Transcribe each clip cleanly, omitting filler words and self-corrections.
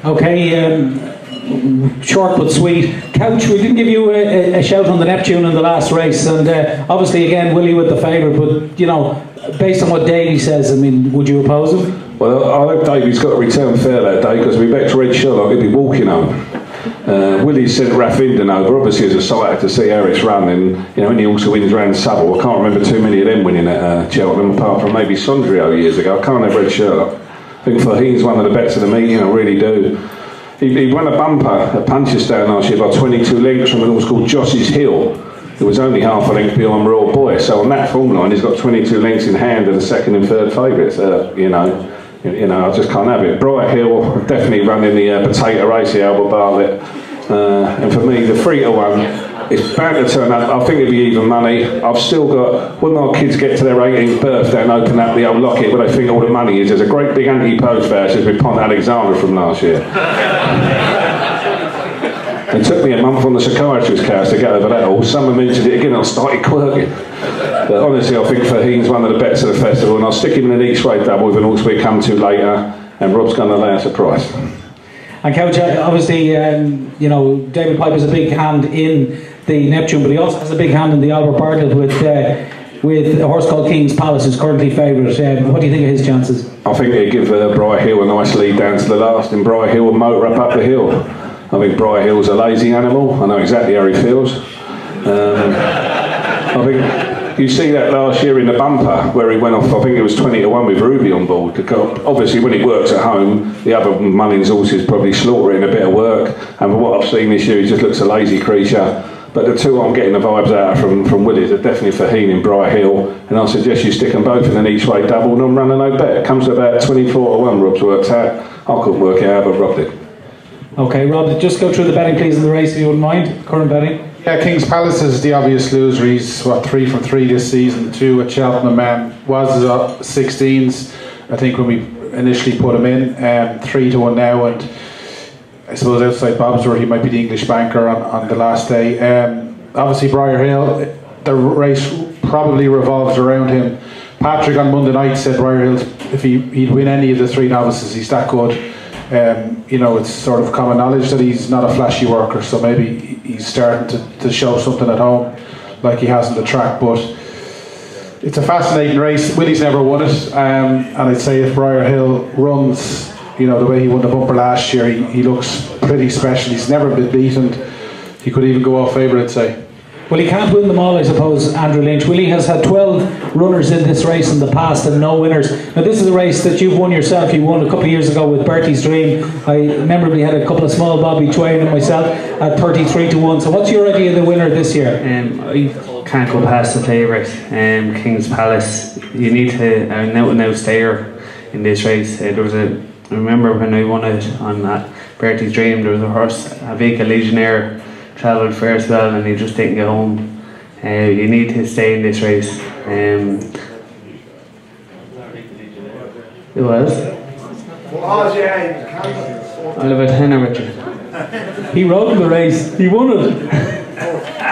Okay, short but sweet. Couch, we didn't give you a shout on the Neptune in the last race, and obviously again Willie with the favourite, but you know, based on what Davey says, I mean, would you oppose him? Well, I hope Davey's got a return fair that day, because we bet Red Sherlock he'd be walking home. Willie sent Rafinden over, obviously as a sighter to see how it's running. You know, any also wins round Savile. I can't remember too many of them winning at Cheltenham, apart from maybe Sondrio years ago. I can't have Red Sherlock. I think Faheen's one of the bets of the meeting, I really do. He won a bumper at Punchestown last year by 22 lengths from an horse called Joss's Hill. It was only half a length beyond Royal Boy. So on that form line, he's got 22 lengths in hand and the second and third favourites. You know, I just can't have it. Bright Hill definitely running the potato race here, Albert Bartlett. And for me, the 3-to-1 is bound to turn up. I think it'll be even money. I've still got, when my kids get to their 18th birthday and open up the old locket where they think all the money is, there's a great big anti-post vouchers with Pont Alexander from last year. It took me a month on the psychiatrist's couch to get over that all. Someone mentioned it again, I started quirking. But honestly, I think Faheen's one of the bets of the festival, and I'll stick him in an each way double with an horse we come to later, and Rob's going to lay us a price. And Couch, obviously, you know, David Piper's a big hand in the Neptune, but he also has a big hand in the Albert Bartlett with a horse called King's Palace, who's currently favourite. What do you think of his chances? I think he'd give Bright Hill a nice lead down to the last, and Bright Hill will motor up the hill. I think Bright Hill's a lazy animal. I know exactly how he feels. I think you see that last year in the bumper where he went off, I think it was 20-to-1 with Ruby on board. Obviously when he works at home, the other Mullins horses probably slaughter in a bit of work, and from what I've seen this year, he just looks a lazy creature. But the two I'm getting the vibes out from Willie are definitely Faheen and Bright Hill, and I suggest you stick them both in an each way double and I'm running no bet. It comes to about 24-to-1, Rob's worked out. I couldn't work it out, but Rob did. Okay, Rob, just go through the betting please in the race if you wouldn't mind, current betting. Yeah, King's Palace is the obvious loser. He's 3 from 3 this season, 2 at Cheltenham. Was 16s, I think, when we initially put him in. 3-to-1 now, and I suppose outside Bobsworth he might be the English banker on the last day. Obviously Briar Hill, the race probably revolves around him. Patrick on Monday night said Briar Hill, if he'd win any of the 3 novices, he's that good. You know, it's sort of common knowledge that he's not a flashy worker, so maybe he's starting to show something at home like he has on the track. But it's a fascinating race. Willie's never won it, and I'd say if Briar Hill runs, you know, the way he won the bumper last year, he looks pretty special. He's never been beaten. He could even go off favourite, I'd say. Well, he can't win them all, I suppose, Andrew Lynch. Willie has had 12 runners in this race in the past and no winners. Now, this is a race that you've won yourself. You won a couple of years ago with Bertie's Dream. I memorably had a couple of small Bobby Twain and myself at 33-to-1. So what's your idea of the winner this year? I can't go past the favourite, King's Palace. You need to out-and-out stayer in this race. I remember when I won it on that Bertie's Dream, there was a horse, a Vika Legionnaire, travelled first well and he just didn't get home. You need to stay in this race. Who was? I'll have a tenner with you. He rode the race, he won it.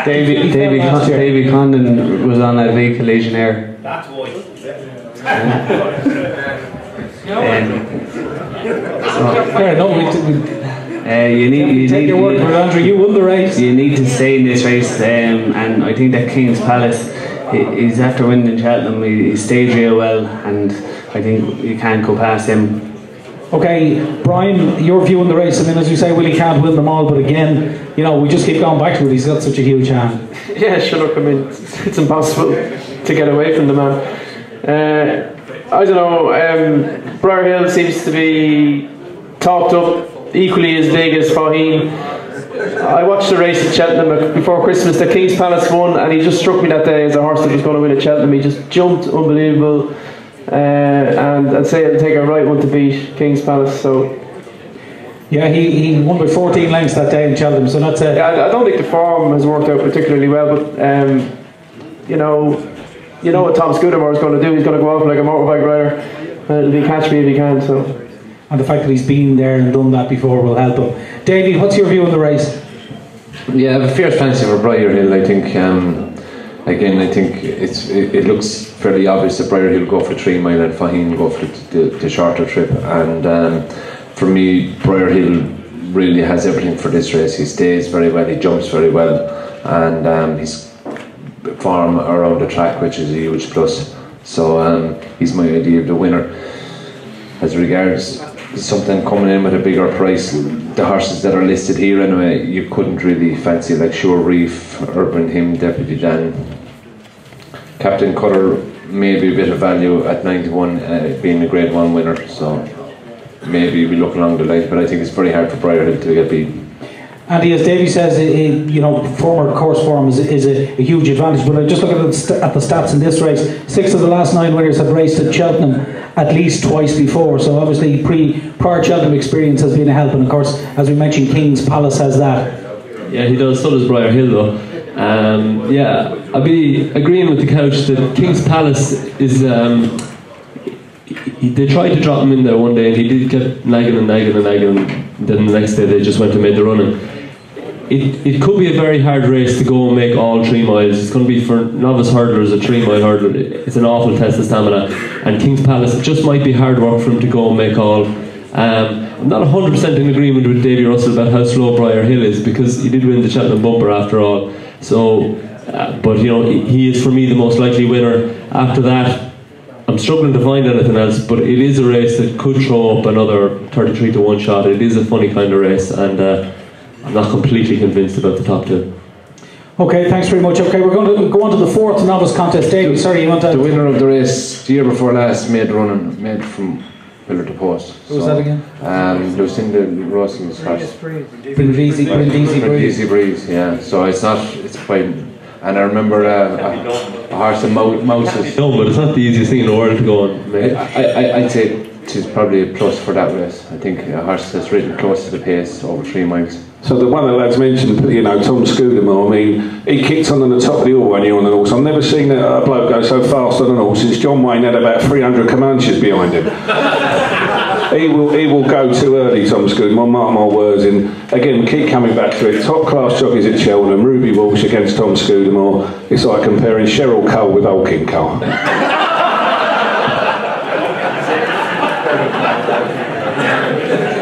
David Condon was on that Vika Legionnaire. That's why. You need your word for it, Andrew. You won the race. You need to stay in this race, and I think that King's Palace, he's after winning Cheltenham. He stayed real well, and I think you can't go past him. Okay, Brian, your view on the race. I mean, as you say, Willie can't win them all, but again, you know, we just keep going back to it. He's got such a huge hand. Yeah, sure. Look, I mean, it's impossible to get away from the man. I don't know. Briar Hill seems to be talked up equally as big as Faheen. I watched the race at Cheltenham before Christmas. The King's Palace won, and he just struck me that day as a horse that was going to win at Cheltenham. He just jumped unbelievable, and I'd say it'll take a right one to beat King's Palace. So yeah, he won by 14 lengths that day in Cheltenham. So that's yeah, I don't think the form has worked out particularly well, but you know what Tom Scudamore is going to do. He's going to go off like a motorbike rider, and it'll be catch me if he can. So. And the fact that he's been there and done that before will help him. Davey, what's your view on the race? Yeah, I have a fierce fancy for Briar Hill. I think, again, I think it looks fairly obvious that Briar Hill will go for 3 mile and Faheen will go for the shorter trip. And for me, Briar Hill really has everything for this race. He stays very well, he jumps very well, and his form around the track, which is a huge plus. So he's my idea of the winner. As regards something coming in with a bigger price, the horses that are listed here anyway, you couldn't really fancy, like Sure Reef, Urban Hymn, Deputy Dan. Captain Cutter may be a bit of value at 91, being a Grade 1 winner, so maybe we look along the line, but I think it's very hard for Briar Hill to get beaten. Andy, as Davey says, former course form is a huge advantage, but I just look at the stats in this race. 6 of the last 9 winners have raced at Cheltenham at least twice before, so obviously prior Cheltenham experience has been a help, and of course, as we mentioned, King's Palace has that. Yeah, he does, so does Briar Hill though. Yeah, I'd be agreeing with the couch that King's Palace is... they tried to drop him in there one day and he did get nagging, and then the next day they just went and made the running. It could be a very hard race to go and make all 3 miles. It's going to be, for novice hurdlers, a 3-mile hurdle. It's an awful test of stamina, and King's Palace, it just might be hard work for him to go and make all. I'm not 100% in agreement with Davy Russell about how slow Briar Hill is, because he did win the Cheltenham bumper after all. So, but he is for me the most likely winner. After that, I'm struggling to find anything else, but it is a race that could throw up another 33 to 1 shot. It is a funny kind of race, and I'm not completely convinced about the top 2. Okay, thanks very much. Okay, we're going to go on to the 4th novice contest. Davey, sorry, you want to... The winner of the race the year before last made from pillar to post. What was that again? Lucinda Rossing's horse. Breezy Breeze, yeah. So it's quite... And I remember a horse in Mouses. No, but it's not the easiest thing in the world to go on. I'd say it's probably a plus for that race. I think a horse that's ridden close to the pace over 3 miles. So the one the lads mentioned, Tom Scudamore, I mean, he kicked on the top of the hill when he was on an horse. I've never seen a bloke go so fast on an horse since John Wayne had about 300 Comanches behind him. He will go too early, Tom Scudamore, mark my words. And again, we keep coming back to it. Top class jockeys at Cheltenham, Ruby Walsh against Tom Scudamore. It's like comparing Cheryl Cole with Old King Cole.